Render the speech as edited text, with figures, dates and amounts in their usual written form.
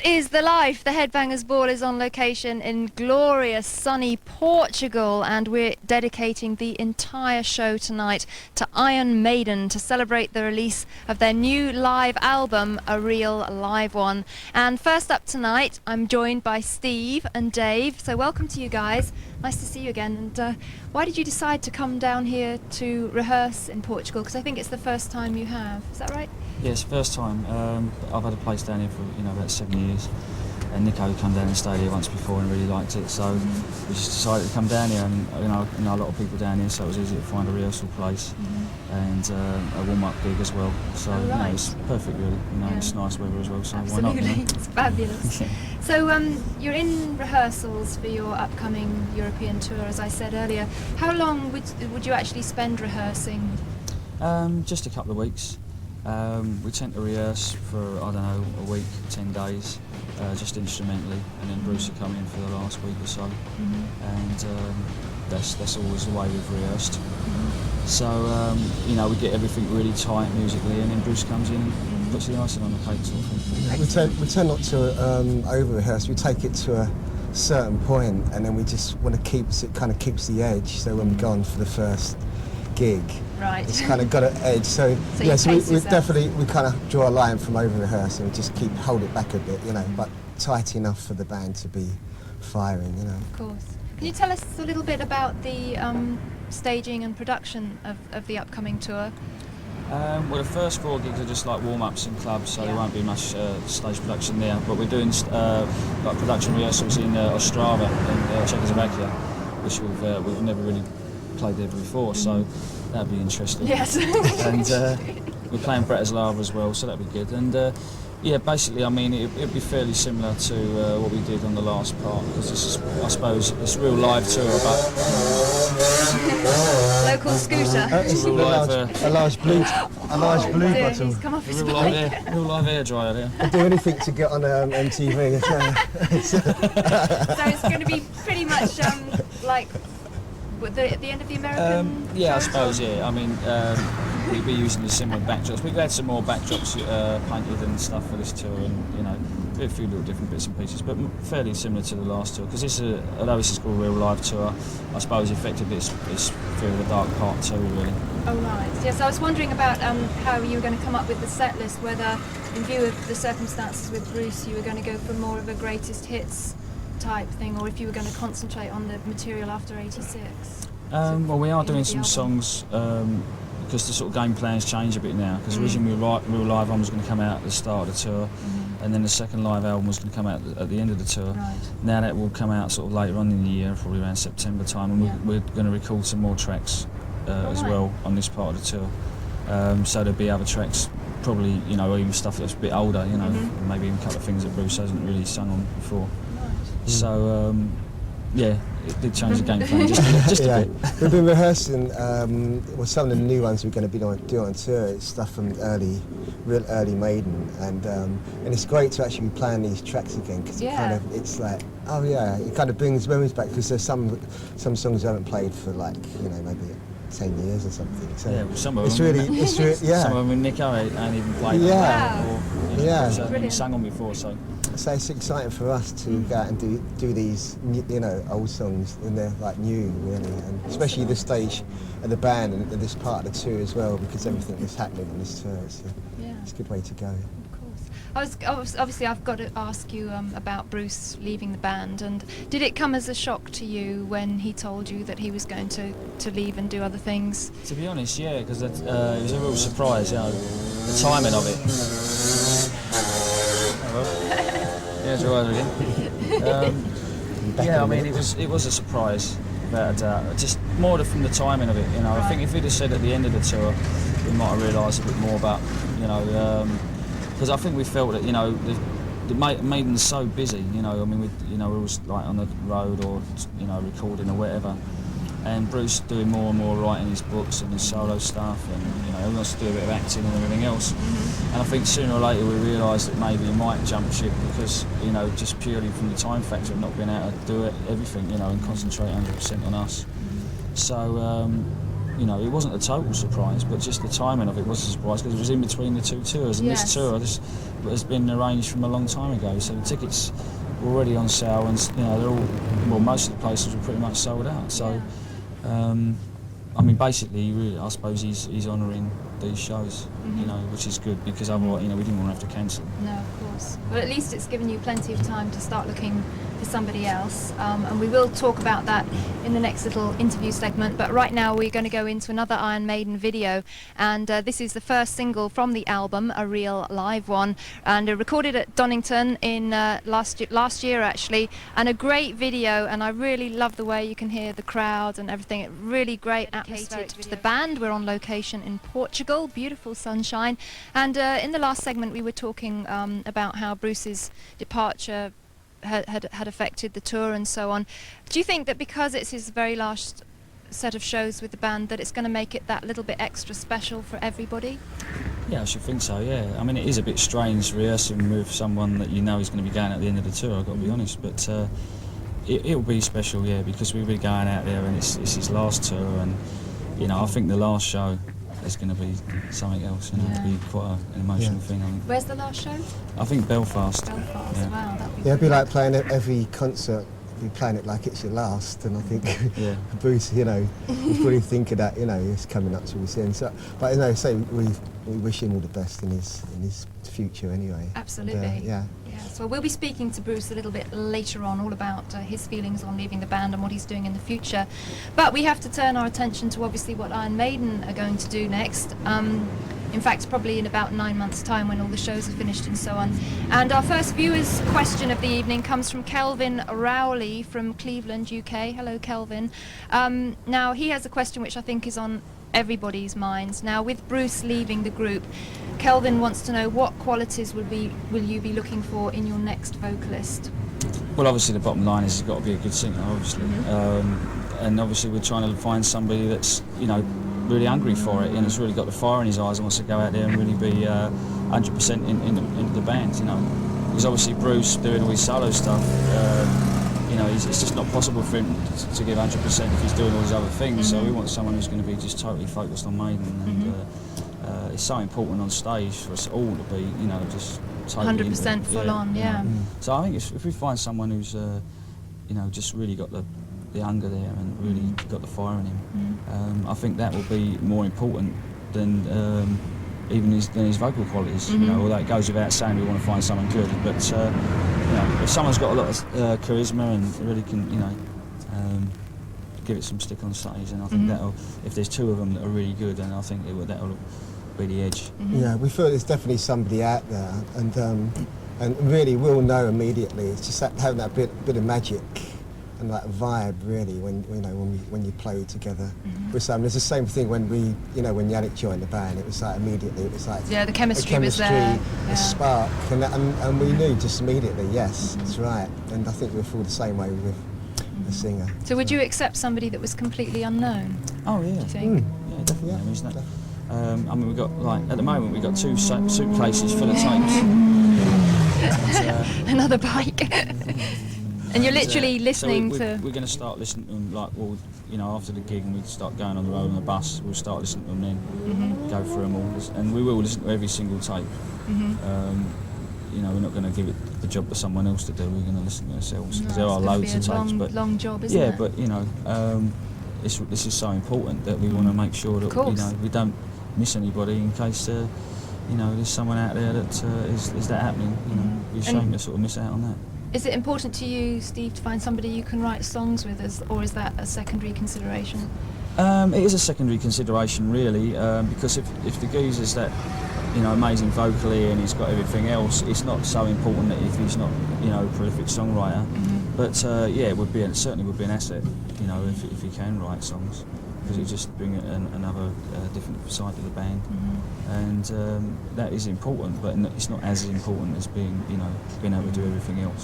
is the life. The Headbangers Ball is on location in glorious sunny Portugal, and we're dedicating the entire show tonight to Iron Maiden to celebrate the release of their new live album, A Real Live One. And first up tonight, I'm joined by Steve and Dave. So welcome to you guys. Nice to see you again. And why did you decide to come down here to rehearse in Portugal? Because I think it's the first time you have. Is that right? Yeah, it's the first time. I've had a place down here for about 7 years, and Nico came down and stayed here once before and really liked it. So we just decided to come down here, and I know a lot of people down here, so it was easy to find a rehearsal place and a warm-up gig as well. So it's perfect, really. It's nice weather as well. So absolutely, why not? It's fabulous. So you're in rehearsals for your upcoming European tour, as I said earlier. How long would you actually spend rehearsing? Just a couple of weeks. We tend to rehearse for, I don't know, a week, 10 days, just instrumentally, and then Bruce will come in for the last week or so, and that's always the way we've rehearsed. So, we get everything really tight musically, and then Bruce comes in and puts the icing on the cake sort of thing. We tend not to over-rehearse. We take it to a certain point, and then we just want to it kind of keeps the edge, so when we're gone for the first gig, it's kind of got an edge. So we kind of draw a line from over rehearsing. We just hold it back a bit, but tight enough for the band to be firing, Of course. Can you tell us a little bit about the staging and production of the upcoming tour? Well, the first 4 gigs are just like warm-ups in clubs, so there won't be much stage production there. But we're doing like production rehearsals in Ostrava in Czechoslovakia, which we've never really played there before, so that'd be interesting. Yes. And we're playing Bratislava as well, so that'd be good. And basically, it'd be fairly similar to what we did on the last part, because this is, I suppose, it's a real live tour, but local scooter. A large blue bottle. He's come off his real live air dryer there. I'd do anything to get on MTV. So it's going to be pretty much like at the end of the American I suppose, we'll be using the similar backdrops. We've had some more backdrops painted and stuff for this tour, and a few little different bits and pieces, but fairly similar to the last tour, because although this is called a real live tour, I suppose effectively it's Fear of the Dark Part 2, really. Oh right, yes, I was wondering about how you were going to come up with the set list, whether in view of the circumstances with Bruce you were going to go for more of a greatest hits type thing, or if you were going to concentrate on the material after '86. Well, we are doing some songs because the sort of game plans change a bit now, because originally Real Live One was going to come out at the start of the tour, and then the second live album was going to come out at the end of the tour. Right. Now that will come out sort of later on in the year, probably around September time, and we're going to record some more tracks as well on this part of the tour. So there'll be other tracks, probably, even stuff that's a bit older, maybe even a couple of things that Bruce hasn't really sung on before. So, it did change the game plan just a bit. We've been rehearsing some of the new ones we're going to be doing on tour. It's stuff from real early Maiden, and it's great to actually be playing these tracks again, because it kind of brings memories back, because there's some songs we haven't played for maybe 10 years or something. So some of them. Some of them Nick ain't even played. So sung on before, so. So it's exciting for us to go out and do these, old songs, and they're new, really, and especially the stage of the band and this part of the tour as well, because everything that's happening on this tour. It's a good way to go. Of course. Obviously, I've got to ask you about Bruce leaving the band, and did it come as a shock to you when he told you that he was going to leave and do other things? To be honest, yeah, because it was a real surprise, the timing of it. There's your eyes again. It was a surprise, without a doubt. Just more from the timing of it, I think if he'd have said at the end of the tour, we might have realised a bit more about, because I think we felt that, the Maiden's so busy, we're always on the road or, recording or whatever. And Bruce doing more and more writing his books and his solo stuff, and he wants to do a bit of acting and everything else. And I think sooner or later we realised that maybe he might jump ship, because just purely from the time factor of not being able to do everything, and concentrate 100% on us. So you know, it wasn't a total surprise, but just the timing of it was a surprise because it was in between the two tours, and this tour has been arranged from a long time ago. So the tickets were already on sale, and you know, they're all, well, most of the places were pretty much sold out. So, I mean, basically, really, I suppose he's honouring these shows, you know, which is good because otherwise, you know, we didn't want to have to cancel. No, of course. But at least it's given you plenty of time to start looking for somebody else, and we will talk about that in the next little interview segment. But right now we're going to go into another Iron Maiden video, and this is the first single from the album, a real live one, and recorded at Donington in last year actually, and a great video. And I really love the way you can hear the crowd and everything. Really great atmosphere to the band. We're on location in Portugal, beautiful sunshine, and in the last segment we were talking about how Bruce's departure had affected the tour and so on. Do you think that because it's his very last set of shows with the band that it's going to make it that little bit extra special for everybody? Yeah, I should think so, yeah. I mean, it is a bit strange rehearsing with someone that you know is going to be going at the end of the tour, I've got to be honest, but it'll be special, yeah, because we'll be going out there and it's his last tour, and, you know, I think the last show is going to be something else, you know, it'll be quite an emotional thing, I think. Where's the last show? I think Belfast. Belfast, yeah. Wow, that'd be Yeah, it'd be like playing every concert. You're playing it like it's your last, and I think Bruce, you know, he's probably thinking that, you know, he's coming up to his end. So, but you know, so we wish him all the best in his future anyway. Absolutely. And, yeah. Yes. Well, we'll be speaking to Bruce a little bit later on, all about his feelings on leaving the band and what he's doing in the future. But we have to turn our attention to obviously what Iron Maiden are going to do next. In fact, probably in about 9 months' time when all the shows are finished and so on. And our first viewer's question of the evening comes from Kelvin Rowley from Cleveland, UK. Hello, Kelvin. Now, he has a question which I think is on everybody's minds. Now, with Bruce leaving the group, Kelvin wants to know what qualities will you be looking for in your next vocalist? Well, obviously the bottom line is he's got to be a good singer, obviously. And obviously we're trying to find somebody that's, you know, really hungry for it and has really got the fire in his eyes and wants to go out there and really be 100% into the band, you know. Because obviously Bruce doing all his solo stuff, you know, it's just not possible for him to give 100% if he's doing all his other things. So we want someone who's going to be just totally focused on Maiden, and it's so important on stage for us all to be, you know, just totally 100% full on, yeah. So I think if we find someone who's, you know, just really got the hunger there and really got the fire in him, I think that will be more important than even his vocal qualities. You know, although it goes without saying we want to find someone good, but you know, if someone's got a lot of charisma and really can, you know, give it some stick on stage, and I think that'll, if there's two of them that are really good, then I think that'll be the edge. Yeah, we feel there's definitely somebody out there, and really we'll know immediately. It's just having that bit of magic and that vibe, really, when you play together with someone. It's the same thing when when Yannick joined the band. It was like immediately, it was like the chemistry was there, a spark, and we knew just immediately, yes, that's right. And I think we'll feel the same way with a singer. So would you accept somebody that was completely unknown? Oh yeah, do you think? Yeah, definitely. Yeah. I mean, isn't that, I mean, we've got, like, at the moment we've got 2 suitcases full of tapes. Another bike. And you're literally listening to... We're going to start listening to them, like, well, you know, after the gig, and we start going on the road on the bus, we'll start listening to them then, go through them all, and we will listen to every single tape. You know, we're not going to give it the job for someone else to do, we're going to listen to ourselves, because there are loads of tapes. But long job, isn't it? Yeah, but, you know, this is so important that we want to make sure that, you know, we don't miss anybody in case, you know, there's someone out there that is that happening. You know, we're ashamed to sort of miss out on that. Is it important to you, Steve, to find somebody you can write songs with, or is that a secondary consideration? It is a secondary consideration, really, because if the geezer's that, you know, amazing vocally and he's got everything else, it's not so important that if he's not, you know, a prolific songwriter. But yeah, it certainly would be an asset, you know, if he can write songs, because it just bring another different side to the band, and that is important, but it's not as important as being able to do everything else.